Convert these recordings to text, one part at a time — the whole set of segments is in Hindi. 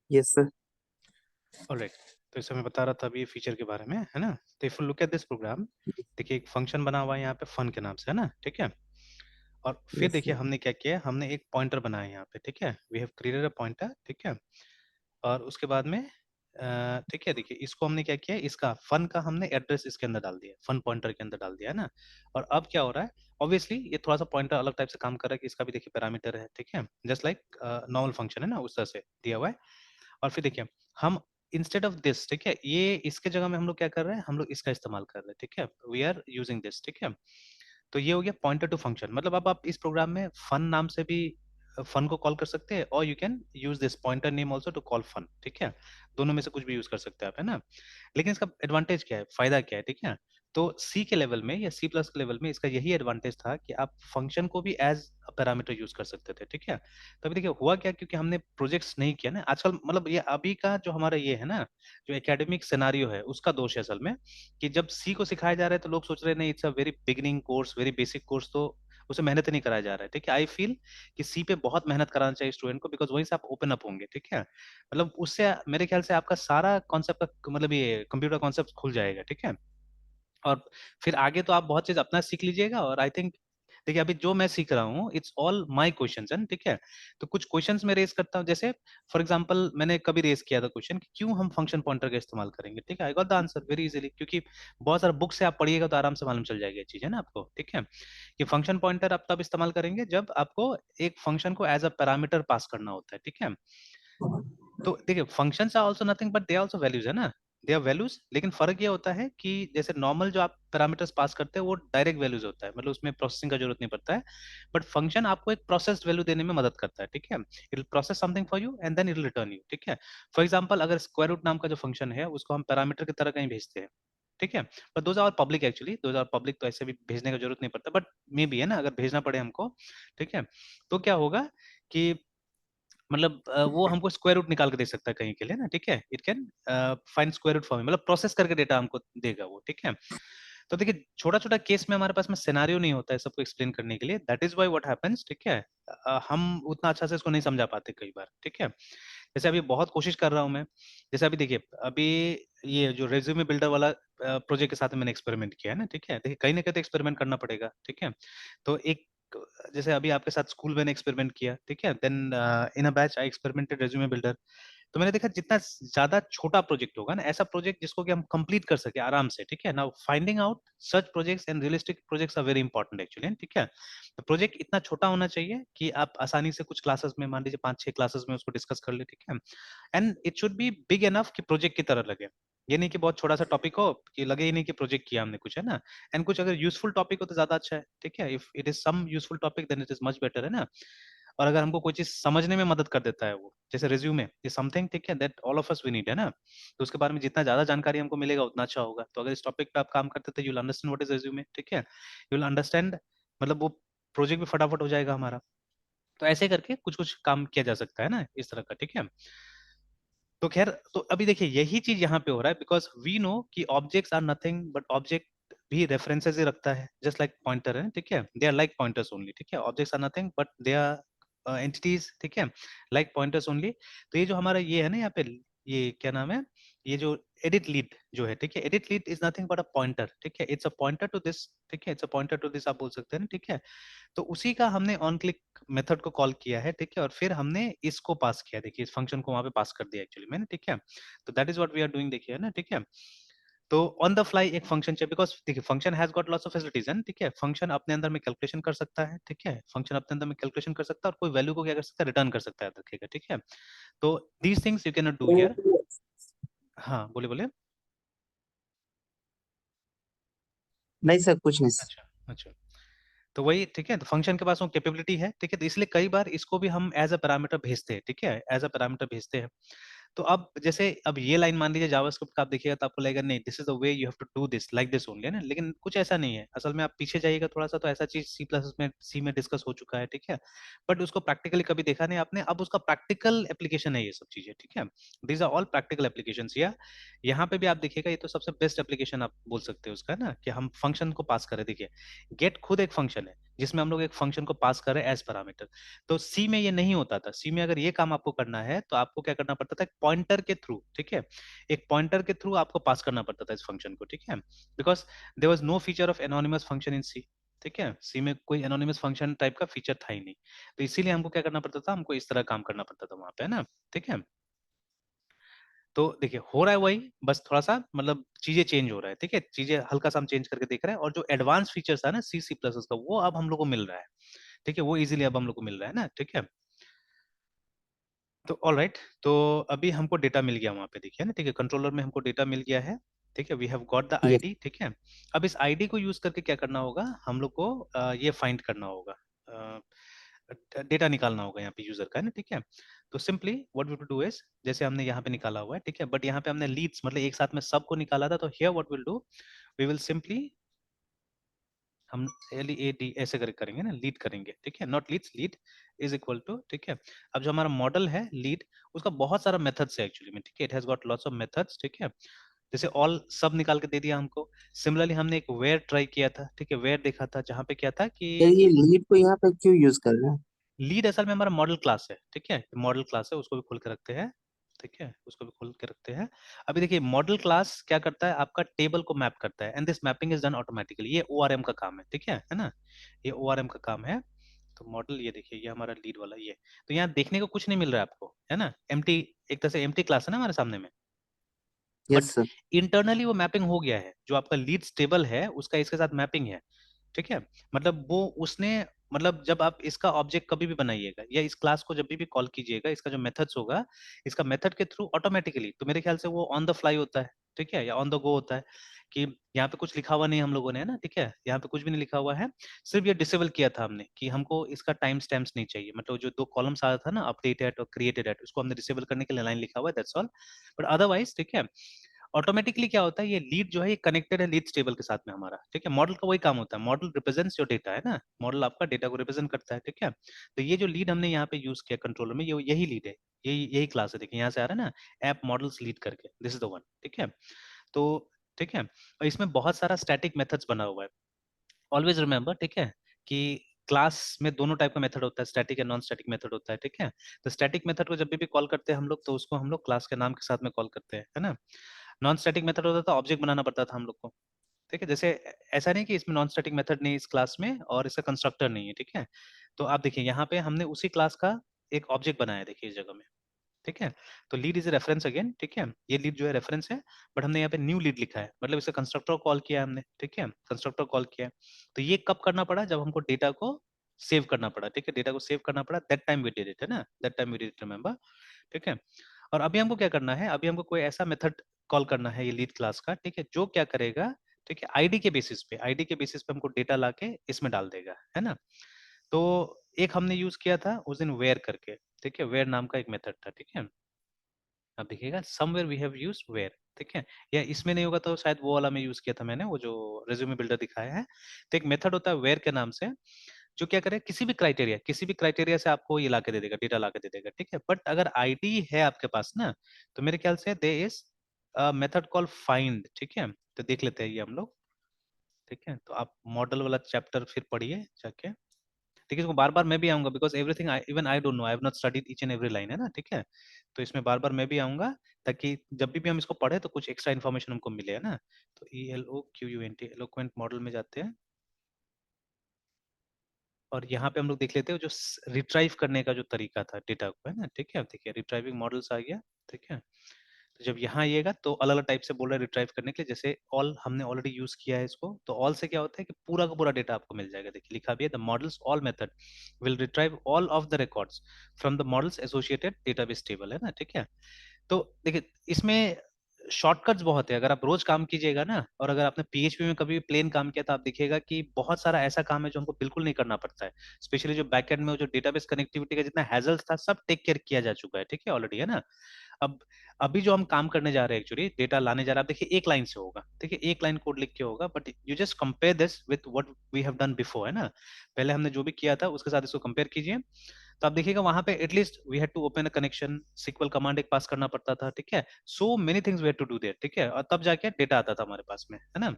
Yes sir. ऑलराइट। तो इसे मैं बता रहा था अभी ये फीचर के बारे में, है ना। तो if you look at this program, देखिए एक फंक्शन बना हुआ है यहाँ पे फन के नाम से, है ना, ठीक है। और फिर यस देखिए सर। हमने क्या किया है, हमने एक पॉइंटर बनाया है यहाँ पे, ठीक है। We have created a pointer, ठीक है। और उसके बाद में ठीक है, देखिए इसको हमने क्या किया है, इसका फन का हमने एड्रेस इसके अंदर डाल दिया, फन पॉइंटर के अंदर डाल दिया, है ना। और अब क्या हो रहा है, ऑब्वियसली ये थोड़ा सा पॉइंटर अलग टाइप से काम कर रहा है कि इसका भी देखिए पैरामीटर है, ठीक है, जस्ट लाइक नॉर्मल फंक्शन है ना, उस तरह से दिया हुआ है। और फिर देखिए हम इंस्टेड ऑफ दिस, ठीक है, ये इसके जगह में हम लोग क्या कर रहे हैं, हम लोग इसका इस्तेमाल कर रहे हैं, ठीक है, वी आर यूजिंग दिस, ठीक है। तो ये हो गया पॉइंटर टू फंक्शन, मतलब अब आप इस प्रोग्राम में फन नाम से भी फन को कॉल कर सकते हैं, और you can use this pointer name also to call fun, ठीक है। दोनों में से कुछ भी यूज कर सकते हैं आप, है ना। लेकिन इसका एडवांटेज क्या है, फायदा क्या है, ठीक है। तो सी के लेवल में या सी प्लस के लेवल में इसका यही एडवांटेज था कि आप फंक्शन को भी एज पैरामीटर यूज कर सकते थे, ठीक है। तो अभी देखिए हुआ क्या, क्योंकि हमने प्रोजेक्ट्स नहीं किया ना आजकल, मतलब ये अभी का जो हमारा ये है ना, जो एकेडमिक सिनारियो है उसका दोष है असल में, कि जब सी को सिखाया जा रहा है तो लोग सोच रहे हैं नहीं, it's a very beginning course, very basic course, तो उसे मेहनत नहीं कराया जा रहा है, ठीक है। आई फील कि सी पे बहुत मेहनत कराना चाहिए स्टूडेंट को, बिकॉज वहीं से आप ओपन अप होंगे, ठीक है। मतलब उससे मेरे ख्याल से आपका सारा कॉन्सेप्ट का मतलब ये कंप्यूटर कॉन्सेप्ट खुल जाएगा, ठीक है। और फिर आगे तो आप बहुत चीज अपना सीख लीजिएगा, और आई थिंक देखिए अभी जो मैं सीख रहा हूँ इट्स ऑल माय क्वेश्चंस है, ठीक है। तो कुछ क्वेश्चंस मैं रेज करता हूँ, जैसे फॉर एग्जांपल मैंने कभी रेज किया था क्वेश्चन कि क्यों हम फंक्शन पॉइंटर का इस्तेमाल करेंगे, ठीक है। I got the answer very easily, क्योंकि बहुत सारा बुक से आप पढ़िएगा तो आराम से मालूम चल जाएगी ये चीज, है ना आपको, ठीक है। कि फंक्शन पॉइंटर आप तब इस्तेमाल करेंगे जब आपको एक फंक्शन को एज अ पैरामीटर पास करना होता है, ठीक है। तो देखिए functions are also nothing but they are also values, है ना। दे आर वैल्यूज, लेकिन फर्क ये होता है कि जैसे नॉर्मल जो आप पैरामीटर्स पास करते हैं वो डायरेक्ट वैल्यूज होता है, मतलब उसमें प्रोसेसिंग का जरूरत नहीं पड़ता है। बट फंक्शन आपको एक प्रोसेस्ड वैल्यू देने में मदद करता है, ठीक है। It will process something for you and then it will return you, ठीक है। फॉर एग्जांपल अगर स्क्वायर रूट नाम का जो फंक्शन है उसको हम पैरामीटर की तरह कहीं भेजते हैं, ठीक है। But those are public, actually those are public, तो ऐसे भी भेजने का जरूरत नहीं पड़ता, बट मे बी, है ना, अगर भेजना पड़े हमको, ठीक है। तो क्या होगा कि मतलब वो हमको स्क्वायर रूट निकाल के दे सकता है कहीं के लिए ना, ठीक है। It can find square root for me, मतलब प्रोसेस करके डेटा हमको देगा वो, ठीक है। तो देखिए छोटा छोटा केस में हमारे पास में सिनेरियो नहीं होता है सबको एक्सप्लेन करने के लिए, that is why what happens, ठीक है। हम उतना अच्छा से इसको नहीं समझा पाते कई बार, ठीक है। जैसे अभी बहुत कोशिश कर रहा हूँ मैं, जैसे अभी देखिए अभी ये जो रेज्यूमे बिल्डर वाला प्रोजेक्ट के साथ में मैंने एक्सपेरिमेंट किया है ना, ठीक है। देखिए कहीं ना कहीं तो एक्सपेरिमेंट करना पड़ेगा, ठीक है। तो एक जैसे अभी आपके साथ स्कूल मैंने एक्सपेरिमेंट किया, ठीक है, then in a batch I experimented resume builder. तो मैंने देखा जितना ज्यादा छोटा प्रोजेक्ट होगा ना, ऐसा प्रोजेक्ट जिसको कि हम कंप्लीट कर सके आराम से, ठीक है। Now finding out such projects and realistic projects are very important actually, ठीक है। तो प्रोजेक्ट इतना छोटा होना चाहिए कि आप आसानी से कुछ क्लासेस में, मान लीजिए 5-6 क्लासेस में उसको डिस्कस कर ले, ठीक है। And it should be big enough कि प्रोजेक्ट की तरह लगे, ये नहीं कि बहुत छोटा सा टॉपिक हो कि लगे ही नहीं कि प्रोजेक्ट किया हमने कुछ, है ना। एंड कुछ अगर यूजफुल टॉपिक हो तो ज्यादा अच्छा है, ठीक है। If it is some useful topic then it is much better, है ना। और अगर हमको कोई चीज समझने में मदद कर देता है वो, जैसे रिज्यूमे इज समथिंग, ठीक है, that all of us we need, है ना। तो उसके बारे में जितना ज्यादा जानकारी हमको मिलेगा उतना अच्छा होगा। तो अगर इस टॉपिक पे आप काम करते थे, you will understand what is resume, ठीक है, यू विल अंडरस्टैंड, मतलब वो प्रोजेक्ट भी फटाफट हो जाएगा हमारा। तो ऐसे करके कुछ कुछ काम किया जा सकता है ना इस तरह का, ठीक है। तो खैर, तो अभी देखिए यही चीज यहाँ पे हो रहा है, बिकॉज वी नो कि objects are nothing but object भी रेफरेंसेस ही रखता है, जस्ट लाइक पॉइंटर है, ठीक है। They are like pointers only, ठीक है। Objects are nothing but they are entities, ठीक है, लाइक पॉइंटर्स ओनली। तो ये जो हमारा ये है ना यहाँ पे, ये क्या नाम है, ये जो एडिट लीड जो है, ठीक है, edit lead is nothing but a pointer, ठीक है। It's a pointer to this, ठीक है, it's a pointer to this आप बोल सकते हैं ना, ठीक है। तो उसी का हमने ऑन क्लिक मेथड को कॉल किया है, ठीक है। और फिर हमने इसको पास किया, देखिए इस फंक्शन को वहां पे पास कर दिया एक्चुअली मैंने, ठीक है। तो that is what we are doing, देखिए ना, ठीक है। तो ऑन द फ्लाई एक फंक्शन चाहिए, बिकॉज देखिए function has got lots of facilities है, ठीक है। फंक्शन अपने अंदर में कैलकुलेशन कर सकता है, ठीक है। फंक्शन अपने अंदर में कैलकुलेशन कर सकता है और कोई वैल्यू को क्या कर सकता है, रिटर्न कर सकता है, याद रखिएगा, ठीक है। तो these things you can not do here. हाँ बोले बोले। नहीं सर, कुछ नहीं सर। अच्छा अच्छा। तो वही, ठीक है, तो फंक्शन के पास वो कैपेबिलिटी है, ठीक है। तो इसलिए कई बार इसको भी हम एज अ पैरामीटर भेजते हैं, ठीक है, एज अ पैरामीटर भेजते हैं। तो अब जैसे अब ये लाइन मान लीजिए जावास्क्रिप्ट का आप देखिएगा तो आपको लगेगा नहीं, this is the way you have to do this like this only, है ना। लेकिन कुछ ऐसा नहीं है असल में, आप पीछे जाइएगा थोड़ा सा तो ऐसा चीज सी प्लस में, सी में डिस्कस हो चुका है, ठीक है। बट उसको प्रैक्टिकली कभी देखा नहीं आपने, अब उसका प्रैक्टिकल एप्लीकेशन है ये सब चीजें, ठीक है। These are all practical application. या यहाँ पे भी आप देखिएगा ये तो सबसे बेस्ट एप्लीकेशन आप बोल सकते हो उसका, है ना, कि हम फंक्शन को पास करें। देखिए गेट खुद एक फंक्शन है, जिसमें हम लोग एक फंक्शन को पास कर रहे हैं एज पैरामीटर। तो सी में ये नहीं होता था। सी में अगर ये काम आपको करना है तो आपको क्या करना पड़ता था, एक पॉइंटर के थ्रू, ठीक है, एक पॉइंटर के थ्रू आपको पास करना पड़ता था इस फंक्शन को, ठीक है, because there was no feature of anonymous function in C, ठीक है, सी में कोई एनोनिमस फंक्शन टाइप का फीचर था ही नहीं। तो इसीलिए हमको क्या करना पड़ता था, हमको इस तरह काम करना पड़ता था वहां पे, है ना, ठीक है। तो देखिए हो रहा है वही, बस थोड़ा सा मतलब चीजें चेंज हो रहा है, ठीक है, चीजें हल्का सा हम चेंज करके देख रहे हैं, और जो एडवांस फीचर्स है ना सी सी प्लस का, वो अब हम लोग को मिल रहा है, ठीक है, वो इजीली अब हम लोग को मिल रहा है ना, ठीक है। तो ऑल राइट, तो अभी हमको डेटा मिल गया वहां पे, देखिए ना, ठीक है, कंट्रोलर में हमको डेटा मिल गया है, ठीक है, we have got the yes. ID, ठीक है। अब इस आईडी को यूज करके क्या करना होगा, हम लोग को ये फाइंड करना होगा, डेटा निकालना होगा यहाँ पे यूजर का, है ना, ठीक है। तो simply what we will do is, जैसे हमने यहाँ पे निकाला हुआ है, ठीक है, बट यहाँ पे हमने लीड्स मतलब एक साथ में सबको निकाला था, तो here what will do, we will simply, हम एल ए डी ऐसे करके करेंगे ना, लीड करेंगे, ठीक है, not leads, lead is equal to, ठीक है। अब जो हमारा मॉडल है लीड, उसका बहुत सारा मेथड्स है एक्चुअली में, ठीक है, it has got lots of methods, ठीक है। जैसे ऑल सब निकाल के दे दिया हमको। सिमिलरली हमने एक वेयर ट्राई किया था, ठीक है, वेयर देखा था, जहाँ पे क्या था कि यार ये लीड को यहाँ पे क्यों यूज कर रहे हैं? लीड असल में हमारा मॉडल क्लास है, ठीक है, मॉडल क्लास है, उसको भी खोल के रखते हैं, ठीक है, उसको भी खोल के रखते हैं। अभी देखिए मॉडल क्लास क्या करता है, आपका टेबल को मैप करता है, and this mapping is done automatically, ये ओआरएम का काम है, ठीक है ना, ये ओआरएम का काम है। तो मॉडल ये देखिए, ये हमारा लीड वाला ये, तो यहाँ देखने को कुछ नहीं मिल रहा है आपको, है ना, एम्प्टी, एक तरह से एम्प्टी क्लास है ना हमारे सामने में, बट यस सर। इंटरनली वो मैपिंग हो गया है, जो आपका लीड्स टेबल है उसका इसके साथ मैपिंग है, ठीक है। मतलब वो उसने, मतलब जब आप इसका ऑब्जेक्ट कभी भी बनाइएगा या इस क्लास को जब भी कॉल कीजिएगा, इसका जो मेथड्स होगा, इसका मेथड के थ्रू ऑटोमेटिकली, तो मेरे ख्याल से वो ऑन द फ्लाई होता है, ठीक है, या ऑन द गो होता है, कि यहाँ पे कुछ लिखा हुआ नहीं हम लोगों ने, है ना, ठीक है, यहाँ पे कुछ भी नहीं लिखा हुआ है, सिर्फ ये डिसेबल किया था हमने कि हमको इसका टाइम स्टैम्प्स नहीं चाहिए, मतलब जो दो कॉलम्स आ रहा था ना, अपडेटेड और क्रिएटेड एट, उसको हमने डिसेबल करने के लिए लाइन लिखा हुआ है, दैट्स ऑल। बट अदरवाइज ठीक है, ऑटोमेटिकली क्या होता है, ये लीड जो है ये कनेक्टेड है लीड्स टेबल के साथ में हमारा, ठीक है। मॉडल का वही काम होता है, मॉडल रिप्रेजेंट्स योर डेटा, है ना, मॉडल आपका डेटा को रिप्रेजेंट करता है, ठीक है। तो ये जो लीड हमने यहाँ पे यूज किया कंट्रोलर में, ये यही लीड है, यही क्लास है, देखिए यहाँ से आ रहा है ना, ऐप मॉडल्स लीड करके, दिस इज द वन, ठीक है। तो ठीक है, और इसमें बहुत सारा स्टैटिक मेथड्स बना हुआ है, ऑलवेज रिमेंबर, ठीक है, कि क्लास में दोनों टाइप का मेथड होता है, static and non static method होता है, ठीक है। तो स्टैटिक मेथड को जब भी कॉल करते हैं हम लोग, तो उसको हम लोग क्लास के नाम के साथ में कॉल करते हैं, है ना। नॉन स्टैटिक मेथड होता था, ऑब्जेक्ट बनाना पड़ता था हम लोग को, ठीक है। जैसे ऐसा नहीं कि इसमें नॉन स्टैटिक मेथड नहीं इस क्लास में और इसका कंस्ट्रक्टर नहीं है, ठीक है। तो आप देखिए यहाँ पे हमने उसी क्लास का एक ऑब्जेक्ट बनाया है, देखिए इस जगह में, ठीक है। तो लीड इज रेफरेंस अगेन, ठीक है, ये लीड जो है रेफरेंस है, बट हमने यहाँ पे न्यू लीड लिखा है, मतलब इसे कंस्ट्रक्टर कॉल किया है हमने, ठीक है, कंस्ट्रक्टर कॉल किया है। तो ये कब करना पड़ा, जब हमको डेटा को सेव करना पड़ा, ठीक है, डेटा को सेव करना पड़ा, that time we did it, है ना, that time we did it, remember, ठीक है। और अभी हमको क्या करना है, अभी हमको कोई ऐसा मेथड कॉल करना है ये लीड क्लास का, ठीक है, जो क्या करेगा, ठीक है, आईडी के बेसिस पे, आईडी के बेसिस पे हमको डेटा लाके इसमें डाल देगा, है ना। तो एक हमने यूज किया था उस दिन वेयर करके, ठीक है, वेयर नाम का एक मेथड था, ठीक है। आप देखिएगा somewhere we have used where, ठीक है, या इसमें नहीं होगा तो शायद वो वाला में यूज किया था मैंने, वो जो रेज्यूमे बिल्डर दिखाया है। तो एक मेथड होता है वेयर के नाम से, जो क्या करे, किसी भी क्राइटेरिया से आपको ये लाके दे देगा, डेटा लाके दे देगा, ठीक है। बट अगर आईडी है आपके पास ना, तो मेरे ख्याल से दे इज मेथड कॉल फाइंड, ठीक है। तो देख लेते हैं ये हम लोग, ठीक है। तो आप मॉडल वाला चैप्टर फिर पढ़िए जाके, ठीक है, इसको बार बार मैं भी आऊंगा, because everything even I don't know, I have not studied each and every line, है ना, ठीक है। तो इसमें बार बार मैं भी आऊंगा, ताकि जब भी हम इसको पढ़े तो कुछ एक्स्ट्रा इन्फॉर्मेशन हमको मिले, है ना। तो ELOQUENT एलोक्वेंट मॉडल में जाते हैं, और यहाँ पे हम लोग देख लेते हैं जो रिट्राइव करने का जो तरीका था डेटा को, है ना, ठीक है। देखिए रिट्राइविंग मॉडल्स आ गया, ठीक है। तो जब यहाँ आइएगा तो अलग अलग टाइप से बोल रहा है रिट्राइव करने के लिए, जैसे ऑल हमने ऑलरेडी यूज किया है इसको, तो ऑल से क्या होता है कि पूरा का पूरा डेटा आपको मिल जाएगा, देखिए लिखा भी है, the models all method will retrieve all of the records from the models associated database table, है ना, ठीक है। तो देखिए इसमें शॉर्टकट्स बहुत है, अगर आप रोज काम कीजिएगा ना, और अगर आपने पीएचपी में कभी प्लेन काम किया तो आप देखिएगा कि बहुत सारा ऐसा काम है जो हमको बिल्कुल नहीं करना पड़ता है, स्पेशली जो बैकएंड में जो डेटाबेस कनेक्टिविटी का जितना हैजल्स था सब टेक केयर किया जा चुका है, ठीक है, ऑलरेडी, है ना। अब अभी जो हम काम करने जा रहे हैं एक्चुअली डेटा लाने जा रहे हैं, आप देखिए एक लाइन से होगा, देखिए एक लाइन कोड लिख के होगा, but you just compare this with what we have done before, है ना। पहले हमने जो भी किया था उसके साथ इसको कंपेयर कीजिए, तो आप देखिएगा वहां पे at least we had to open a connection, sequel command एक पास करना पड़ता था, ठीक है, so many things we had to do there, ठीक है, और तब जाके डेटा आता था हमारे पास में, है ना।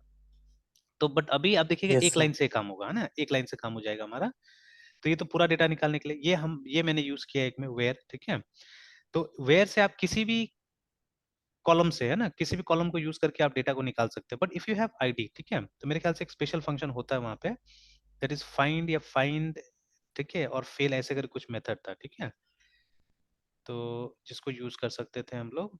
तो बट अभी आप देखिएगा यस एक सर। लाइन से काम होगा, है ना, एक लाइन से काम हो जाएगा हमारा। तो ये तो पूरा डेटा निकालने के लिए ये मैंने यूज किया एक में वेयर, ठीक है। तो वेयर से आप किसी भी कॉलम से, है ना, किसी भी कॉलम को यूज करके आप डेटा को निकाल सकते हैं, but if you have ID, ठीक है, तो मेरे ख्याल से एक स्पेशल फंक्शन होता है वहां पे, दैट इज फाइंड या फाइंड, ठीक है, और फेल, ऐसे करके कुछ मेथड था, ठीक है। तो जिसको यूज कर सकते थे हम लोग,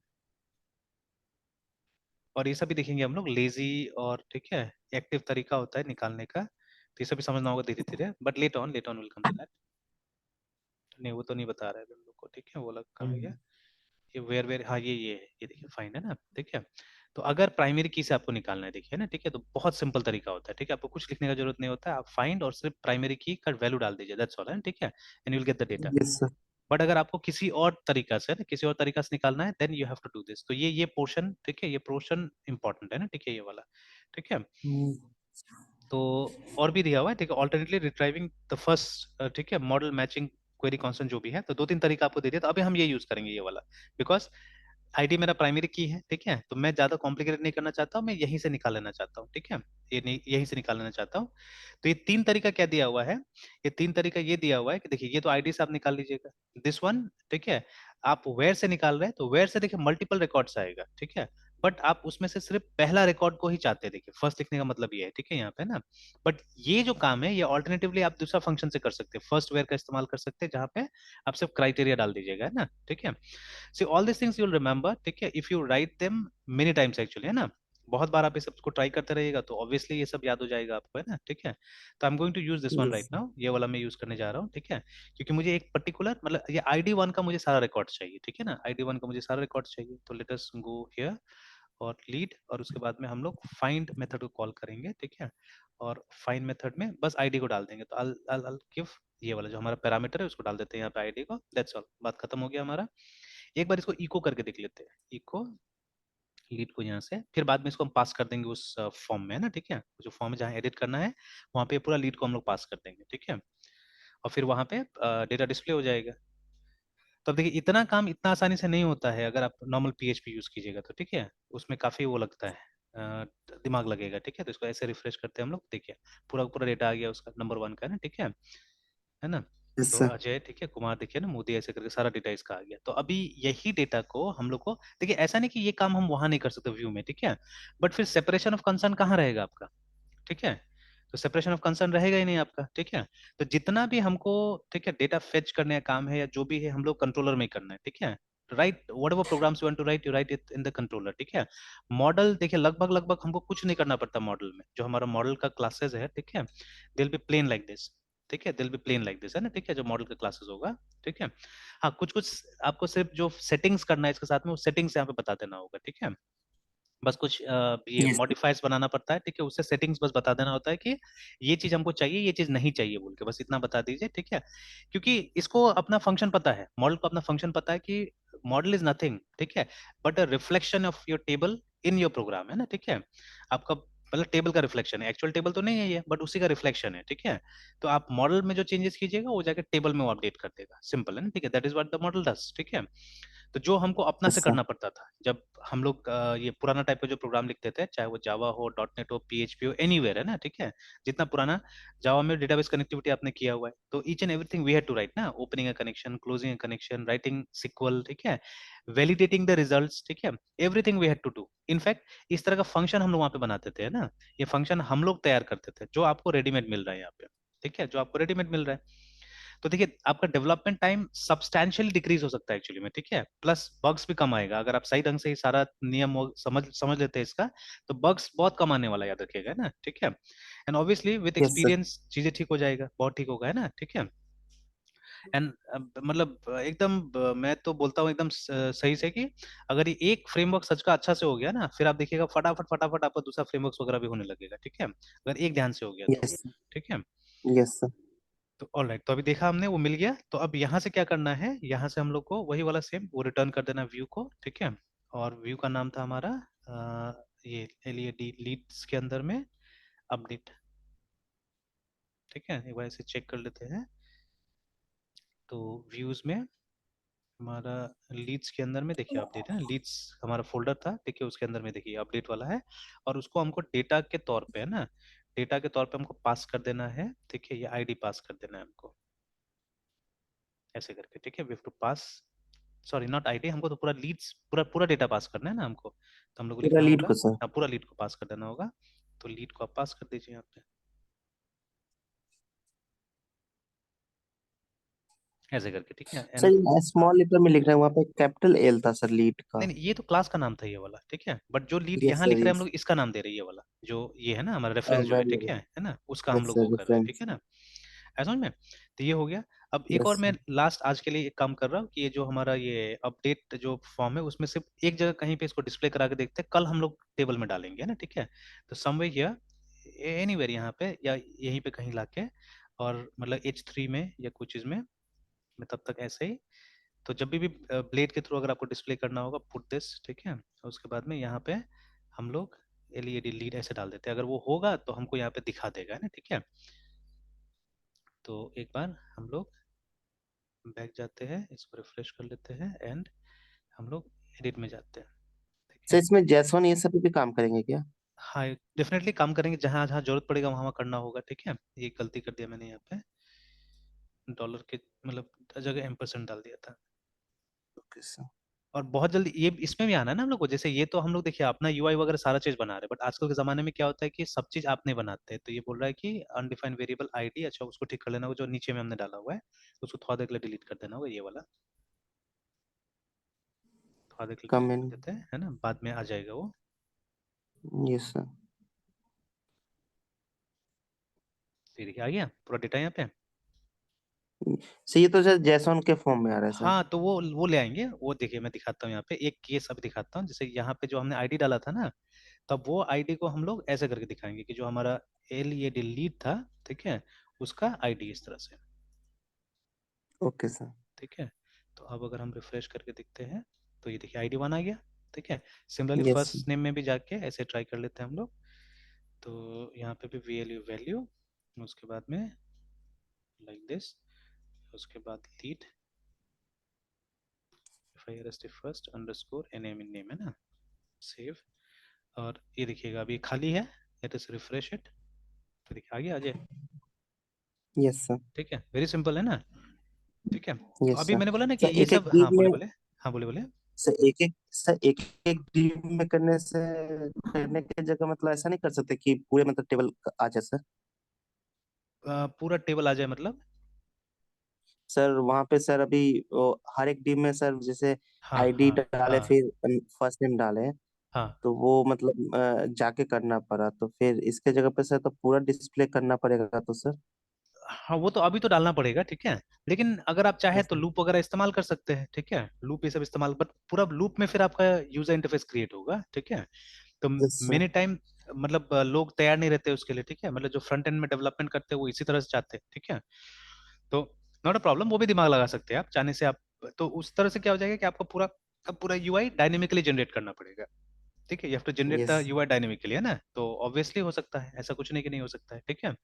और ये सब भी देखेंगे हम लोग, लेजी और ठीक है एक्टिव तरीका होता है निकालने का, तो ये सब भी समझना होगा धीरे धीरे, but late on will come to that. नहीं वो तो नहीं बता रहा है हम लोग को, ठीक है, वो अलग कहाँ गया। ये वेयर वेयर, हाँ ये है, ये देखिए फाइंड है ना, ठीक है। तो अगर प्राइमरी की से आपको निकालना है, देखिए ना, ठीक है, तो बहुत सिंपल तरीका होता है, ठीक है, आपको कुछ लिखने का जरूरत नहीं होता है, आप फाइंड और सिर्फ प्राइमरी की का वैल्यू डाल दीजिए, दैट्स ऑल, है, ठीक है, and you will get the data. Yes sir. But अगर आपको किसी और तरीका से, ना, किसी और तरीका से निकालना है, then you have to do this. तो ये पोर्शन, ठीक है, ये पोर्शन इंपॉर्टेंट है ना, ठीक है, ये वाला, ठीक है। तो और भी दिया हुआ है, ठीक है, ऑल्टरनेटली रिट्राइविंग द फर्स्ट, ठीक है, मॉडल मैचिंग क्वेरी कांस्टेंट जो भी है, तो दो तीन तरीका आपको दे दिया, तो अभी हम ये यूज करेंगे ये वाला, बिकॉज आईडी मेरा प्राइमरी की है, ठीक है, तो मैं ज्यादा कॉम्प्लिकेटेड नहीं करना चाहता हूँ, मैं यहीं से निकाल लेना चाहता हूँ, ठीक है, ये नहीं यहीं से निकाल लेना चाहता हूँ। तो ये तीन तरीका क्या दिया हुआ है, ये तीन तरीका ये दिया हुआ है कि देखिए, ये तो आईडी से आप निकाल लीजिएगा, दिस वन, ठीक है। आप वेयर से निकाल रहे हैं, तो वेयर से देखिए मल्टीपल रिकॉर्ड्स आएगा, ठीक है, बट आप उसमें से सिर्फ पहला रिकॉर्ड को ही चाहते हैं, देखिए फर्स्ट लिखने का मतलब ये है, ठीक है, यहाँ पे ना। बट ये जो काम है, ये ऑल्टरनेटिवली आप दूसरा फंक्शन से कर सकते हैं, फर्स्ट वेयर का इस्तेमाल कर सकते हैं, जहाँ पे आप सिर्फ क्राइटेरिया डाल दीजिएगा, है ना, ठीक है। See all this things you will remember, ठीक है, if you write them many times actually, है ना, बहुत बार आप ये सबको ट्राई करते रहिएगा, तो ऑब्वियसली ये सब याद हो जाएगा आपको, है ना, ठीक है। तो I am going to use this one right yes now, ये वाला मैं यूज करने जा रहा हूँ, ठीक है, क्योंकि मुझे एक पर्टिकुलर, मतलब ये आईडी वन का मुझे सारा रिकॉर्ड चाहिए, ठीक है ना, आईडी वन का मुझे सारा रिकॉर्ड चाहिए, तो लेट अस गो हियर और लीड, और उसके बाद में हम लोग फाइंड मेथड को कॉल करेंगे, ठीक है, और फाइंड मेथड में बस आईडी को डाल देंगे, तो अल गिव, ये वाला जो हमारा पैरामीटर है उसको डाल देते हैं यहाँ पे आईडी को, दैट्स ऑल, बात खत्म हो गया हमारा। एक बार इसको इको करके देख लेते हैं, इको लीड को यहाँ से, फिर बाद में इसको हम पास कर देंगे उस फॉर्म में, है ना, ठीक है, जो फॉर्म है जहाँ एडिट करना है, वहाँ पे पूरा लीड को हम लोग पास कर देंगे, ठीक है, और फिर वहाँ पे डेटा डिस्प्ले हो जाएगा। तो अब देखिए, इतना काम इतना आसानी से नहीं होता है अगर आप नॉर्मल पीएचपी यूज कीजिएगा, तो ठीक है, उसमें काफी वो लगता है, अ, दिमाग लगेगा, ठीक है। तो इसको ऐसे रिफ्रेश करते हैं हम लोग, देखिए पूरा पूरा डेटा आ गया उसका, नंबर वन का, है ना, ठीक है ना। यस तो सर। अजय, ठीक है, कुमार, देखिए ना, मोदी, ऐसे करके सारा डेटा इसका आ गया। तो अभी यही डेटा को हम लोग को, देखिए ऐसा नहीं कि ये काम हम वहां नहीं कर सकते व्यू में, ठीक है, बट फिर सेपरेशन ऑफ कंसर्न कहाँ रहेगा आपका, ठीक है। तो सेपरेशन ऑफ कंसर्न रहेगा ही नहीं आपका, ठीक है। तो जितना भी हमको, ठीक है, डेटा फेच करने का काम है या जो भी है, हम लोग कंट्रोलर में ही करना है, ठीक है। Right, whatever programs you want to write, you write it in the controller, ठीक है। मॉडल देखिए, लगभग लगभग हमको कुछ नहीं करना पड़ता मॉडल में, जो हमारा मॉडल का क्लासेस है, ठीक है, they will be plain like this, ठीक है, दिल बी प्लेन लाइक दिस, है ना, ठीक है, जो मॉडल का क्लासेस होगा, ठीक है। हाँ, कुछ कुछ आपको सिर्फ जो सेटिंग्स करना है इसके साथ में, वो सेटिंग्स यहाँ पे बता देना होगा, ठीक है। बस कुछ ये यस मॉडिफायर्स बनाना पड़ता है, ठीक है, उससे सेटिंग्स बस बता देना होता है कि ये चीज हमको चाहिए, ये चीज नहीं चाहिए, बोल के बस इतना बता दीजिए, ठीक है। क्योंकि इसको अपना फंक्शन पता है, मॉडल को अपना फंक्शन पता है कि मॉडल इज नथिंग, ठीक है, but a reflection of your table in your program, है ना, ठीक है। आपका मतलब टेबल का रिफ्लेक्शन है, एक्चुअल टेबल तो नहीं है ये, बट उसी का रिफ्लेक्शन है, ठीक है। तो आप मॉडल में जो चेंजेस कीजिएगा, वो जाकर टेबल में वो अपडेट कर देगा, सिंपल है ना, ठीक है, that is what the model does, ठीक है। तो जो हमको अपना से सर। करना पड़ता था, जब हम लोग ये पुराना टाइप का जो प्रोग्राम लिखते थे, चाहे वो जावा हो, डॉट नेट हो, पीएचपी हो, एनीवेयर, है ना, ठीक है, जितना पुराना जावा में डेटाबेस कनेक्टिविटी आपने किया हुआ है, तो each and everything we had to write ना, opening a connection, closing a connection, writing SQL, ठीक है, वैलिडेटिंग द रिजल्ट्स, ठीक है, everything we had to do. In fact इस तरह का फंक्शन हम लोग वहाँ पे बनाते थे, है ना, ये फंक्शन हम लोग तैयार करते थे, जो आपको रेडीमेड मिल रहा है यहाँ पे, ठीक है, जो आपको रेडीमेड मिल रहा है। तो देखिए, आपका डेवलपमेंट टाइम सब्सटैंशियली डिक्रीज हो सकता है एक्चुअली में, ठीक है, प्लस बग्स भी कम आएगा अगर आप सही ढंग से ही सारा नियम समझ समझ लेते हैं इसका, तो बग्स बहुत कम आने वाला, याद रखिएगा, है ना, ठीक है। And obviously with yes sir. Experience चीजें ठीक हो जाएगा, बहुत ठीक होगा, है ना, ठीक है। एंड मतलब एकदम मैं तो बोलता हूँ एकदम सही से कि अगर ये एक फ्रेमवर्क सच का अच्छा से हो गया ना, फिर आप देखिएगा फटाफट फटाफट आपका दूसरा फ्रेमवर्क वगैरह भी होने लगेगा, ठीक है, अगर एक ध्यान से हो गया तो, यस ठीक है। Yes sir. तो ऑलराइट, तो अभी देखा हमने, वो मिल गया, तो अब यहाँ से क्या करना है, यहाँ से हम लोग को वही वाला सेम वो रिटर्न कर देना व्यू को, ठीक है। और व्यू का नाम था हमारा ये एलईडी लीड्स के अंदर में अपडेट, ठीक है, एक बार इसे चेक कर लेते हैं। तो व्यूज में हमारा लीड्स के अंदर में देखिए अपडेट है ना, लीड्स हमारा फोल्डर था, ठीक है, उसके अंदर में देखिए अपडेट वाला है, और उसको हमको डेटा के तौर पे है ना, डेटा के तौर पे हमको पास कर देना है, ठीक है, ये आईडी पास कर देना है हमको, ऐसे करके, ठीक है, we have to pass, sorry not ID, हमको तो पूरा लीड्स, पूरा पूरा डेटा पास करना है ना हमको, तो हम लोग को पूरा लिखना लीड होगा, को सर। हाँ पूरा लीड को पास कर देना होगा, तो लीड को आप पास कर दीजिए यहाँ पे, ऐसे करके, ठीक है, एंड सर हाँ, स्मॉल लेटर में लिख रहे हैं, वहाँ पे कैपिटल एल था सर लीड नहीं का। नहीं, ये तो क्लास का नाम था ये वाला, ठीक है, बट जो लीड यस यहाँ लिख सर, रहे हैं हम यस। लोग इसका नाम दे रहे हैं, ये वाला जो ये है ना हमारा रेफरेंस जो है, ठीक वैल्यू। है ना, उसका हम यस लोग सर, वो कर रहे हैं, ठीक रेफरेंस। है ना, ऐसा समझ में। तो ये हो गया। अब एक यस और मैं सर। लास्ट आज के लिए एक काम कर रहा हूँ कि ये जो हमारा ये अपडेट जो फॉर्म है उसमें सिर्फ एक जगह कहीं पे इसको डिस्प्ले करा के देखते हैं, कल हम लोग टेबल में डालेंगे, है ना, ठीक है, तो समवे हियर एनीवेयर यहाँ पे या यहीं पे कहीं लाके, और मतलब H3 में या कुछ चीज में, मैं तब तक ऐसे ही, तो जब भी ब्लेड के थ्रू अगर आपको डिस्प्ले करना होगा पुट दिस, ठीक है, और उसके बाद में यहाँ पे हम लोग एलईडी लीड ऐसे डाल देते हैं, अगर वो होगा तो हमको यहाँ पे दिखा देगा, है ना, ठीक है, तो एक बार हम लोग बैक जाते हैं, इसको रिफ्रेश कर लेते हैं, एंड हम लोग एडिट में जाते हैं, ठीक सर है, इसमें जैसोन ये सब भी काम करेंगे क्या? हाँ डेफिनेटली काम करेंगे, जहाँ जहाँ जरूरत पड़ेगा वहाँ वहाँ करना होगा, ठीक है, ये गलती कर दिया मैंने यहाँ पे, डॉलर के मतलब जगह एम्परसेंट डाल दिया था, ओके सर। और बहुत जल्दी ये इसमें भी आना है ना हम लोग को, जैसे ये तो हम लोग देखिए अपना यूआई वगैरह सारा चीज बना रहे हैं, बट आजकल के जमाने में क्या होता है कि सब चीज आप नहीं बनाते हैं, तो ये बोल रहा है कि अनडिफाइंड वेरिएबल आईडी, अच्छा उसको ठीक कर लेना होगा, जो नीचे में हमने डाला हुआ है उसको थोड़ा देर के लिए डिलीट कर देना होगा, ये वाला थोड़ा देर के लिए कम डिलीट इन। कर देते हैं, है ना, बाद में आ जाएगा वो, यस सर। तो ये देखिए आ गया पूरा डेटा यहाँ पे। सर ये तो सर जैसोन के फॉर्म में आ रहा है सर। हाँ तो वो ले आएंगे, वो देखिए मैं दिखाता हूँ यहाँ पे एक केस अभी दिखाता हूँ, जैसे यहाँ पे जो हमने आईडी डाला था ना, तब वो आईडी को हम लोग ऐसे करके दिखाएंगे कि जो हमारा एल ये डिलीट था, ठीक है, उसका आईडी इस तरह से, ओके सर। ठीक है, तो अब अगर हम रिफ्रेश करके देखते हैं तो ये देखिए आईडी वन आ गया, ठीक है, similarly yes sir. First name में भी जाके ऐसे ट्राई कर लेते हैं हम लोग, तो यहाँ पे भी वैल्यू वैल्यू, उसके बाद में लाइक दिस, उसके बाद lead FIRST first underscore NAM in name, है ना, सेव, और ये देखिएगा अभी खाली है, लेट अस रिफ्रेश इट, तो देखिए आगे आ जाए, यस सर। ठीक है, वेरी सिंपल है ना, ठीक है, तो यस अभी सर। मैंने बोला ना कि सर ये एक एक सब, हाँ टीम बोले में। बोले, हाँ बोले बोले, सर एक एक टीम में करने से, करने की जगह मतलब ऐसा नहीं कर सकते कि पूरे मतलब टेबल आ जाए सर? पूरा टेबल आ जाए मतलब, सर वहाँ पे सर अभी हर एक टीम में सर जैसे हाँ आईडी हाँ डाले हाँ फिर फर्स्ट नेम डाले, हाँ तो वो मतलब जाके करना पड़ा, तो फिर इसके जगह पे सर तो पूरा डिस्प्ले करना पड़ेगा तो सर। हाँ, वो तो अभी तो डालना पड़ेगा, ठीक है, लेकिन अगर आप चाहे यस तो सर। लूप वगैरह इस्तेमाल कर सकते हैं, ठीक है, लूप ये सब इस्तेमाल, बट पूरा लूप में फिर आपका यूजर इंटरफेस क्रिएट होगा, ठीक है, तो यस सर। मेनी टाइम मतलब लोग तैयार नहीं रहते उसके लिए, ठीक है, मतलब जो फ्रंट एंड में डेवलपमेंट करते हैं वो इसी तरह से चाहते हैं, ठीक है, तो नॉट अ प्रॉब्लम, वो भी दिमाग लगा सकते हैं आप चाहने से, आप तो उस तरह से क्या हो जाएगा कि आपको पूरा का पूरा यूआई डायनेमिकली जनरेट करना पड़ेगा, ठीक है, you have to generate the yes. UI dynamically, है ना, तो ऑब्वियसली हो सकता है, ऐसा कुछ नहीं कि नहीं हो सकता है, ठीक है,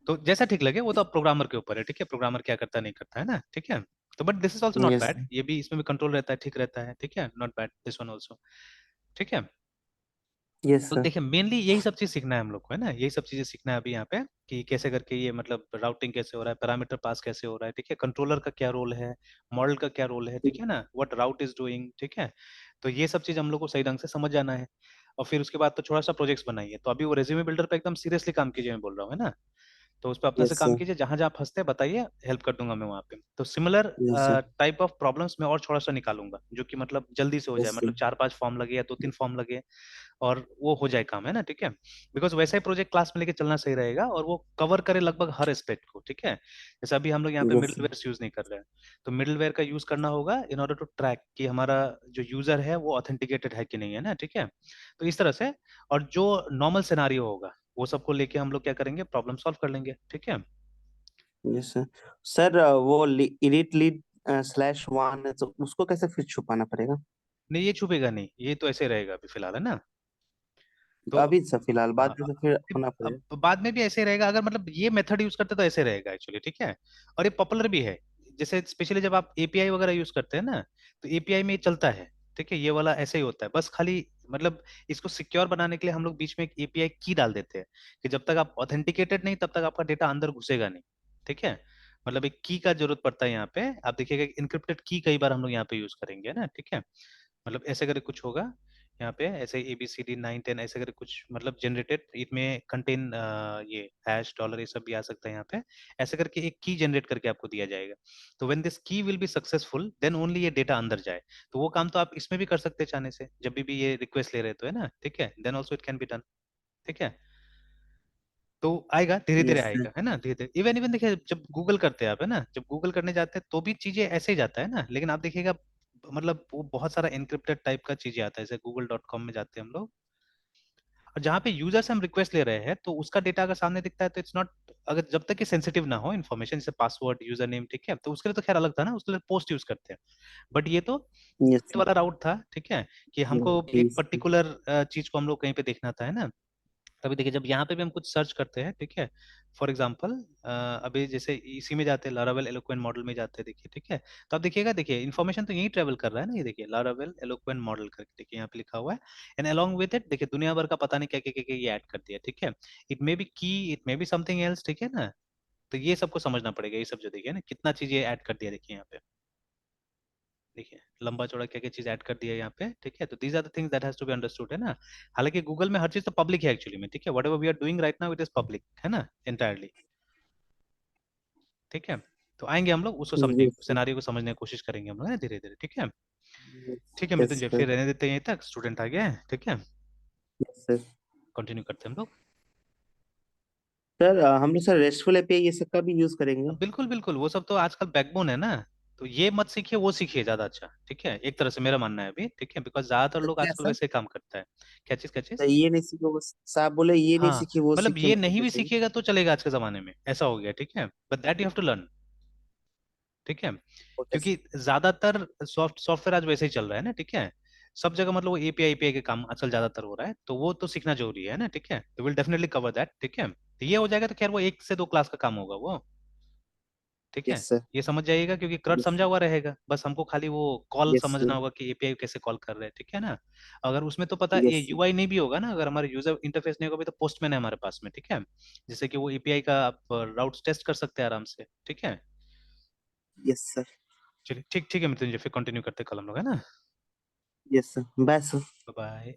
तो जैसा ठीक लगे वो तो अब प्रोग्रामर के ऊपर है, ठीक है, प्रोग्रामर क्या करता है नहीं करता है ना, ठीक है, तो but this is also not yes. Bad, ये भी इसमें भी कंट्रोल रहता है, ठीक रहता है, ठीक है, not bad this one also, ठीक है, यस तो सर। देखिए मेनली यही सब चीज सीखना है हम लोग को, है ना, यही सब चीजें सीखना है अभी यहाँ पे, कि कैसे करके ये मतलब राउटिंग कैसे हो रहा है, पैरामीटर पास कैसे हो रहा है, ठीक है, कंट्रोलर का क्या रोल है, मॉडल का क्या रोल है, ठीक है ना, व्हाट राउट इज डूइंग, ठीक है, तो ये सब चीज हम लोग को सही ढंग से समझ जाना है, और फिर उसके बाद तो थोड़ा सा प्रोजेक्ट्स बनाइए, तो अभी वो रेज्यूमे बिल्डर पे एकदम सीरियसली काम कीजिए, मैं बोल रहा हूँ, है ना, तो उस पर अपने से यस काम सर। कीजिए, जहां जहां फंसते हैं बताइए, हेल्प कर दूंगा मैं वहाँ पे, तो similar yes sir. Type of problems मैं और थोड़ा सा निकालूंगा जो कि मतलब जल्दी से हो जाए, यस सर। मतलब 4-5 फॉर्म लगे या 2-3 फॉर्म लगे, और वो हो जाए काम, है ना, ठीक है, बिकॉज वैसा ही प्रोजेक्ट क्लास में लेके चलना सही रहेगा, और वो कवर करे लगभग हर एस्पेक्ट को, ठीक है, जैसे अभी हम लोग यहाँ पे यस सर। मिडलवेयर यूज नहीं कर रहे हैं, तो मिडलवेयर का यूज करना होगा इन ऑर्डर टू ट्रैक कि हमारा जो यूजर है वो ऑथेंटिकेटेड है कि नहीं, है ना, ठीक है, तो इस तरह से, और जो नॉर्मल सिनारियो होगा वो सबको लेके हम लोग क्या करेंगे, प्रॉब्लम सॉल्व कर लेंगे, ठीक है, यस सर। सर वो एडिट लीड स्लैश वन है, तो उसको कैसे फिर छुपाना पड़ेगा? नहीं ये छुपेगा नहीं, ये तो ऐसे रहेगा अभी फिलहाल, है ना, तो अभी सर फिलहाल, बाद हाँ, में तो फिर होना अब पड़ेगा। बाद में भी ऐसे ही रहेगा, अगर मतलब ये मेथड यूज करते तो ऐसे रहेगा एक्चुअली, ठीक है, और ये पॉपुलर भी है, जैसे स्पेशली जब आप एपीआई वगैरह यूज करते हैं ना, तो एपीआई में ये चलता है, ठीक है, ये वाला ऐसे ही होता है, बस खाली मतलब इसको सिक्योर बनाने के लिए हम लोग बीच में एक एपीआई की डाल देते हैं कि जब तक आप ऑथेंटिकेटेड नहीं तब तक आपका डेटा अंदर घुसेगा नहीं, ठीक है। मतलब एक की का जरूरत पड़ता है यहाँ पे, आप देखिएगा इनक्रिप्टेड की कई बार हम लोग यहाँ पे यूज करेंगे ना, ठीक है। मतलब ऐसे करके कुछ होगा यहाँ पे, ऐसे ABCD 9 10 ऐसे करके कुछ, मतलब जनरेटेड इट में कंटेन ये हैश डॉलर ये सब भी आ सकता है यहाँ पे, ऐसे करके एक की जनरेट करके आपको दिया जाएगा। तो when this key will be successful then only ये डेटा अंदर जाए। तो वो काम तो आप इसमें भी कर सकते हैं चाहने से, जब भी ये रिक्वेस्ट ले रहे तो है ना, ठीक है, then also it can be done, ठीक है। तो आएगा, धीरे धीरे यस सर। आएगा, है ना, धीरे धीरे। इवन इवन देखिए जब गूगल करते हैं आप, है ना, जब गूगल करने जाते हैं तो भी चीजें ऐसे ही जाता है ना, लेकिन आप देखिएगा मतलब वो बहुत सारा एनक्रिप्टेड टाइप का चीजें आता है, जैसे google.com में जाते हैं हम लोग, और जहाँ पे यूजर से हम रिक्वेस्ट ले रहे हैं तो उसका डेटा अगर सामने दिखता है तो इट्स नॉट, अगर जब तक कि सेंसिटिव ना हो इन्फॉर्मेशन, जैसे पासवर्ड यूजर नेम, ठीक है, तो उसके लिए तो खैर अलग था ना, उसके लिए पोस्ट यूज करते हैं। बट ये तो यस ये वाला राउट था, ठीक है, कि हमको एक सर। पर्टिकुलर चीज को हम लोग कहीं पे देखना था, है ना। तभी देखिए जब यहाँ पे भी हम कुछ सर्च करते हैं, ठीक है, फॉर एग्जाम्पल अभी जैसे इसी में जाते हैं, लारावेल एलोक्वेंट मॉडल में जाते हैं, देखिए, ठीक है। तो आप देखिएगा, देखिए इन्फॉर्मेशन तो यही ट्रेवल कर रहा है ना, ये देखिए लारावेल एलोक्वेंट मॉडल करके देखिए यहाँ पे लिखा हुआ है, एंड अलोंग विद इट देखिए दुनिया भर का पता नहीं क्या क्या क्या क्या ये ऐड कर दिया, ठीक है। इट मे बी की, it may be something else, ठीक है ना। तो ये सबको समझना पड़ेगा, ये सब जो देखिए ना कितना चीज ये ऐड कर दिया, देखिए यहाँ पे, देखिए लंबा चौड़ा क्या क्या चीज ऐड कर दिया है यहाँ पे, ठीक है। तो these are the things that has to be understood, है ना। हालांकि गूगल में हर चीज तो पब्लिक है एक्चुअली में, ठीक है, whatever we are doing right now it is public, है ना, एंटायरली, ठीक है। तो आएंगे हम लोग उसको समझने, यस सर। सिनारियो को समझने की कोशिश करेंगे हम लोग धीरे धीरे, ठीक है। ठीक है यस मृत्युंजय, सर। फिर रहने देते हैं यहीं तक, स्टूडेंट आ गया है, ठीक है। Yes sir. कंटिन्यू करते हैं हम लोग। सर हम लोग सर रेस्टफुल एपीआई ये सब का भी यूज करेंगे। अब बिल्कुल बिल्कुल, वो सब तो आजकल बैकबोन है ना। तो ये मत सीखिए, वो सीखिए ज्यादा अच्छा, ठीक है, एक तरह से मेरा मानना है अभी, ठीक है, बिकॉज ज्यादातर सर लोग क्या आजकल सर? वैसे ही काम करता है। क्या चीज, क्या तो चीज। ये नहीं सीखो बस, साहब बोले ये नहीं हाँ, सीखी वो मतलब सीखे ये मतलब नहीं भी कुछ नहीं। सीखिएगा तो चलेगा आज के जमाने में, ऐसा हो गया, ठीक है, but that you have to learn, ठीक है। ओके क्योंकि ज्यादातर सॉफ्टवेयर आज वैसे ही चल रहा है ना, ठीक है। सब जगह मतलब वो एपीआई के काम आजकल ज्यादातर हो रहा है, तो वो तो सीखना जरूरी है ना, ठीक है। तो विल डेफिनेटली कवर दैट, ठीक है। तो ये हो जाएगा तो खैर वो 1 से 2 क्लास का काम होगा वो, ठीक है। Yes sir. ये समझ जाइएगा क्योंकि क्रड यस समझा हुआ रहेगा, बस हमको खाली वो कॉल यस समझना सर। होगा कि एपीआई कैसे कॉल कर रहे हैं, ठीक है ना। अगर उसमें तो पता ये यस यूआई नहीं भी होगा ना, अगर हमारे यूजर इंटरफेस नहीं होगा भी तो पोस्टमैन है हमारे पास में, ठीक है। जैसे कि वो एपीआई का आप राउट्स टेस्ट कर सकते हैं आराम से, ठीक है। Yes sir. चलिए ठीक ठीक है मृत्युंजय, फिर कंटिन्यू करते हैं कल हम लोग, है ना। Yes sir. Bye sir. Bye.